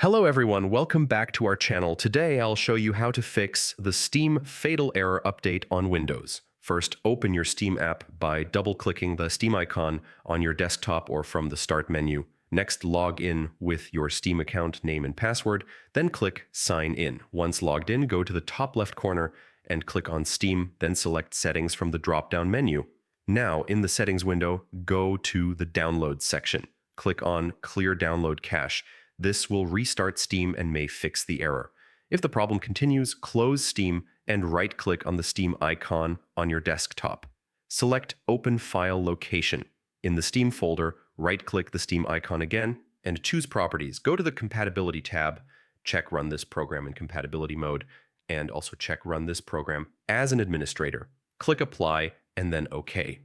Hello everyone, welcome back to our channel. Today I'll show you how to fix the Steam Fatal Error update on Windows. First, open your Steam app by double-clicking the Steam icon on your desktop or from the Start menu. Next, log in with your Steam account name and password, then click Sign In. Once logged in, go to the top left corner and click on Steam, then select Settings from the drop-down menu. Now, in the Settings window, go to the Downloads section. Click on Clear Download Cache. This will restart Steam and may fix the error. If the problem continues, close Steam and right-click on the Steam icon on your desktop. Select Open File Location. In the Steam folder, right-click the Steam icon again and choose Properties. Go to the Compatibility tab, check Run this program in compatibility mode, and also check Run this program as an administrator. Click Apply and then OK.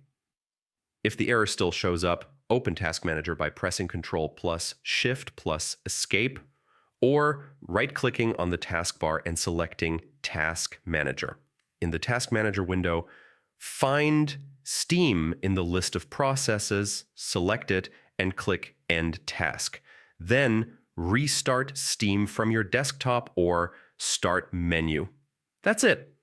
If the error still shows up, open Task Manager by pressing Ctrl plus Shift plus Escape, or right-clicking on the taskbar and selecting Task Manager. In the Task Manager window, find Steam in the list of processes, select it, and click End Task. Then restart Steam from your desktop or Start menu. That's it.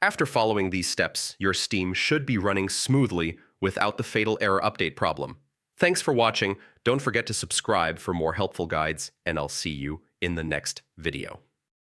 After following these steps, your Steam should be running smoothly without the fatal error update problem. Thanks for watching. Don't forget to subscribe for more helpful guides, and I'll see you in the next video.